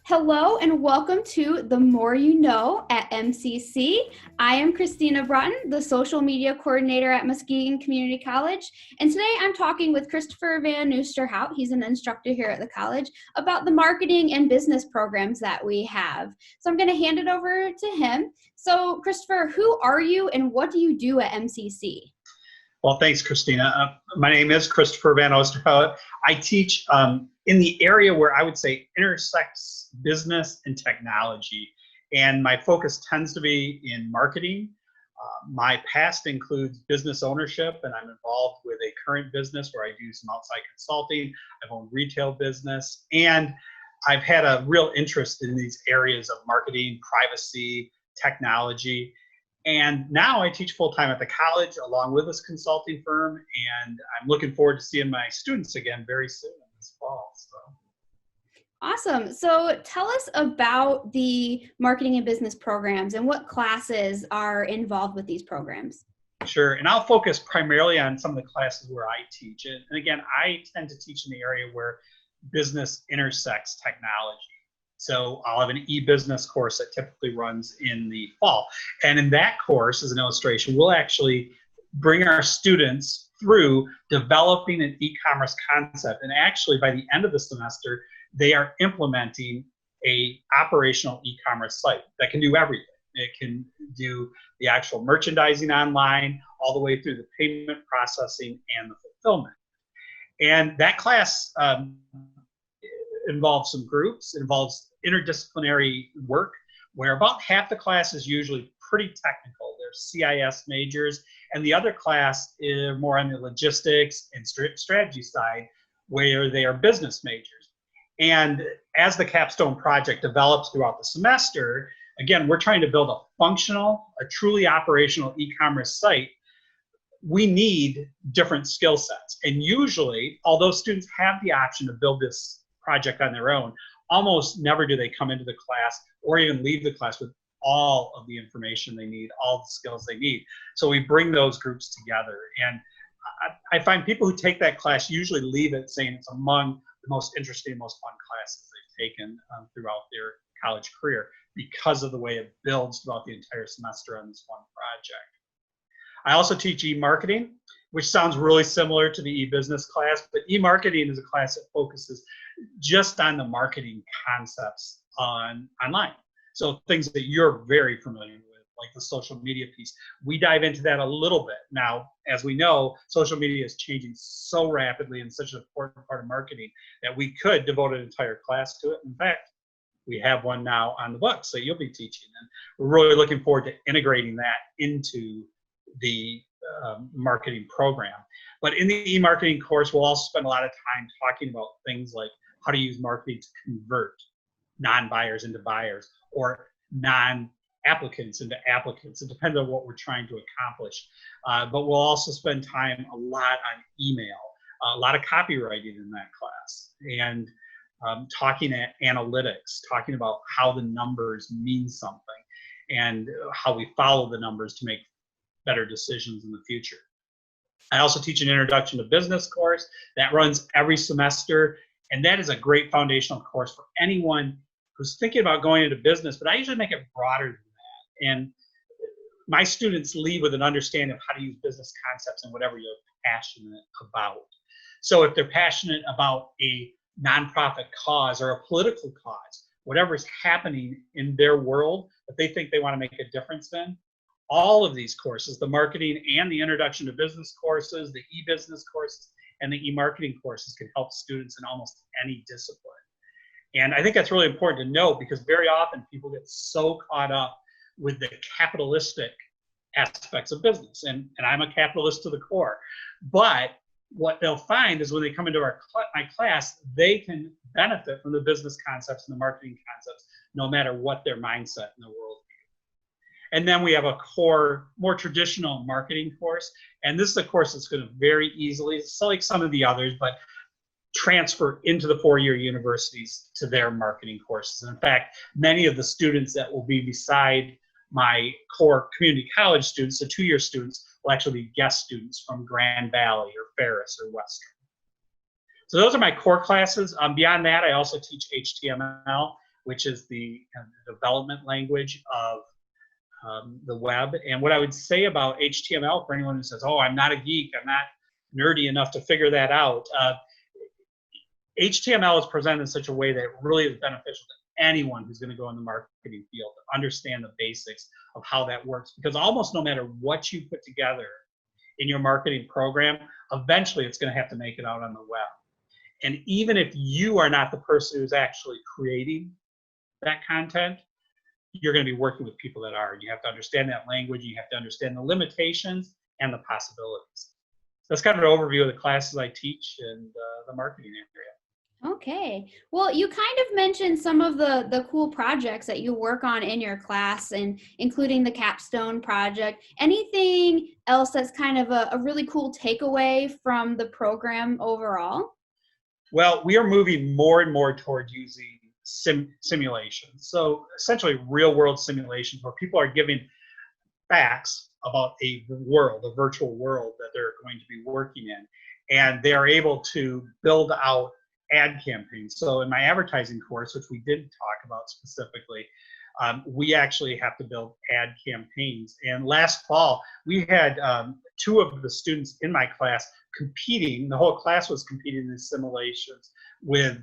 Hello and welcome to The More You Know at MCC. I am Christina Broughton, the social media coordinator at Muskegon Community College. And today I'm talking with Christopher VanOosterhout, he's an instructor here at the college, about the marketing and business programs that we have. So I'm going to hand it over to him. So Christopher, who are you and what do you do at MCC? Well, thanks, Christina. My name is Christopher VanOosterhout. I teach in the area where I would say intersects business and technology. And my focus tends to be in marketing. My past includes business ownership, and I'm involved with a current business where I do some outside consulting. I've owned retail business, and I've had a real interest in these areas of marketing, privacy, technology. And now I teach full-time at the college along with this consulting firm, and I'm looking forward to seeing my students again very soon this fall. Awesome. So tell us about the marketing and business programs and what classes are involved with these programs. Sure. And I'll focus primarily on some of the classes where I teach it. And again, I tend to teach in the area where business intersects technology. So I'll have an e-business course that typically runs in the fall. And in that course, as an illustration, we'll actually bring our students through developing an e-commerce concept. And actually, by the end of the semester, they are implementing a operational e-commerce site that can do everything. It can do the actual merchandising online, all the way through the payment processing and the fulfillment. And that class involves some groups, involves interdisciplinary work, where about half the class is usually pretty technical. They're CIS majors, and the other class is more on the logistics and strategy side, where they are business majors. And as the capstone project develops throughout the semester, again, we're trying to build a functional, a truly operational e-commerce site. We need different skill sets. And usually, although students have the option to build this project on their own, almost never do they come into the class or even leave the class with all of the information they need, all the skills they need. So we bring those groups together. And I find people who take that class usually leave it saying it's among the most interesting, most fun classes they've taken throughout their college career because of the way it builds throughout the entire semester on this one project. I also teach e-marketing, which sounds really similar to the e-business class, but e-marketing is a class that focuses just on the marketing concepts online. So things that you're very familiar with, like the social media piece. We dive into that a little bit. Now, as we know, social media is changing so rapidly and such an important part of marketing that we could devote an entire class to it. In fact, we have one now on the books that you'll be teaching. And we're really looking forward to integrating that into the marketing program. But in the e-marketing course, we'll also spend a lot of time talking about things like how to use marketing to convert non-buyers into buyers or non-applicants into applicants. It depends on what we're trying to accomplish. But we'll also spend time a lot on email, a lot of copywriting in that class, and talking at analytics, talking about how the numbers mean something and how we follow the numbers to make better decisions in the future. I also teach an introduction to business course that runs every semester, and that is a great foundational course for anyone who's thinking about going into business, but I usually make it broader than that. And my students leave with an understanding of how to use business concepts and whatever you're passionate about. So if they're passionate about a nonprofit cause or a political cause, whatever is happening in their world that they think they want to make a difference in, all of these courses, the marketing and the introduction to business courses, the e-business courses, and the e-marketing courses can help students in almost any discipline. And I think that's really important to note because very often people get so caught up with the capitalistic aspects of business. And I'm a capitalist to the core. But what they'll find is when they come into my class, they can benefit from the business concepts and the marketing concepts, no matter what their mindset in the world. And then we have a core, more traditional marketing course. And this is a course that's going to very easily, it's like some of the others, but transfer into the four-year universities to their marketing courses. And in fact, many of the students that will be beside my core community college students, the two-year students, will actually be guest students from Grand Valley or Ferris or Western. So those are my core classes. Beyond that, I also teach HTML, which is the kind of development language of the web. And what I would say about HTML for anyone who says, oh, I'm not a geek, I'm not nerdy enough to figure that out. HTML is presented in such a way that it really is beneficial to anyone who's going to go in the marketing field to understand the basics of how that works. Because almost no matter what you put together in your marketing program, eventually it's going to have to make it out on the web. And even if you are not the person who's actually creating that content, you're going to be working with people that are. You have to understand that language. You have to understand the limitations and the possibilities. That's kind of an overview of the classes I teach in the marketing area. Okay. Well, you kind of mentioned some of the cool projects that you work on in your class, and including the capstone project. Anything else that's kind of a really cool takeaway from the program overall? Well, we are moving more and more toward using simulations. So essentially real world simulations where people are giving facts about a world, a virtual world that they're going to be working in. And they're able to build out ad campaigns. So in my advertising course, which we did talk about specifically, we actually have to build ad campaigns. And last fall, we had 2 of the students in my class competing. The whole class was competing in these simulations with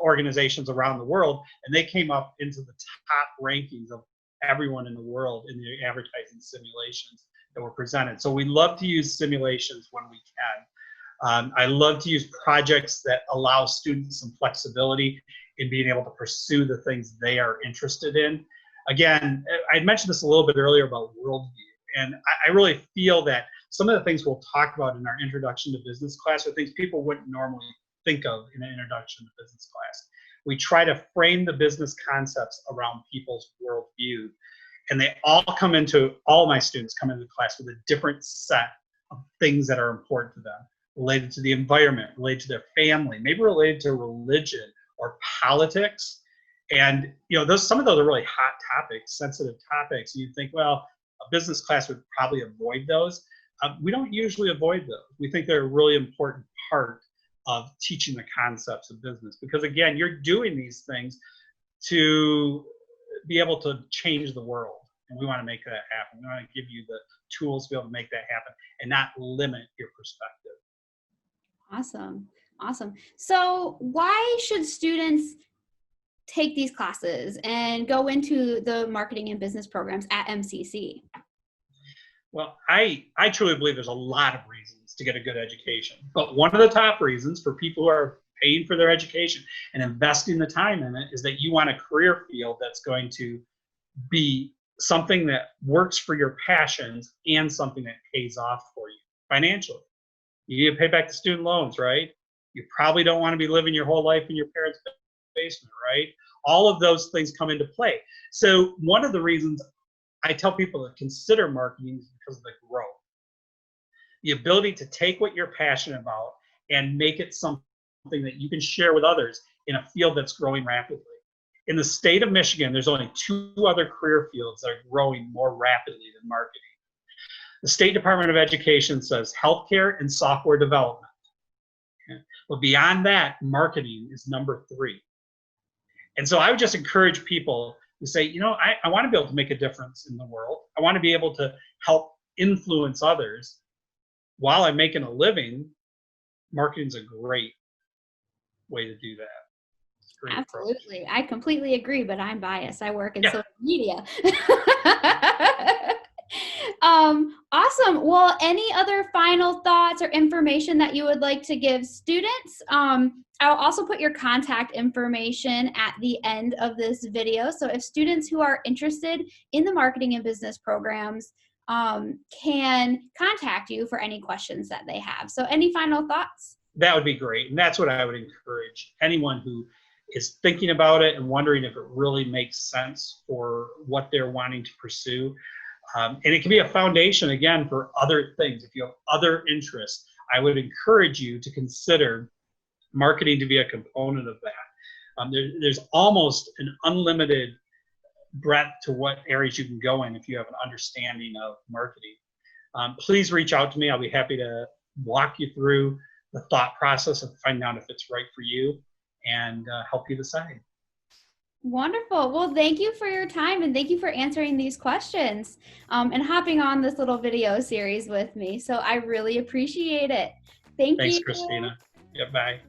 organizations around the world, and they came up into the top rankings of everyone in the world in the advertising simulations that were presented. So we love to use simulations when we can. I love to use projects that allow students some flexibility in being able to pursue the things they are interested in. Again, I mentioned this a little bit earlier about worldview, and I really feel that some of the things we'll talk about in our introduction to business class are things people wouldn't normally think of in an introduction to business class. We try to frame the business concepts around people's worldview, and they all my students come into the class with a different set of things that are important to them, related to the environment, related to their family, maybe related to religion or politics. And some of those are really hot topics, sensitive topics. You think, well, a business class would probably avoid those. We don't usually avoid those. We think they're a really important part of teaching the concepts of business, because again, you're doing these things to be able to change the world, and we want to make that happen. We want to give you the tools to be able to make that happen and not limit your perspective. Awesome. So why should students take these classes and go into the marketing and business programs at MCC? Well, I truly believe there's a lot of reasons to get a good education. But one of the top reasons for people who are paying for their education and investing the time in it is that you want a career field that's going to be something that works for your passions and something that pays off for you financially. You need to pay back the student loans, right? You probably don't want to be living your whole life in your parents' basement, right? All of those things come into play. So one of the reasons I tell people to consider marketing is because of the growth. The ability to take what you're passionate about and make it something that you can share with others in a field that's growing rapidly. In the state of Michigan, there's only 2 other career fields that are growing more rapidly than marketing. The State Department of Education says healthcare and software development. Okay? But beyond that, marketing is number 3. And so I would just encourage people to say, I want to be able to make a difference in the world. I want to be able to help influence others while I'm making a living. Marketing's a great way to do that. Absolutely. Approach. I completely agree, but I'm biased. I work in social media. Awesome. Well, any other final thoughts or information that you would like to give students? I'll also put your contact information at the end of this video. So if students who are interested in the marketing and business programs can contact you for any questions that they have. So any final thoughts? That would be great. And that's what I would encourage anyone who is thinking about it and wondering if it really makes sense for what they're wanting to pursue. And it can be a foundation, again, for other things. If you have other interests, I would encourage you to consider marketing to be a component of that. There's almost an unlimited breadth to what areas you can go in if you have an understanding of marketing. Please reach out to me. I'll be happy to walk you through the thought process of finding out if it's right for you and help you decide. Wonderful. Well, thank you for your time and thank you for answering these questions and hopping on this little video series with me. So I really appreciate it. Thank Thanks, you. Christina. Yeah, bye.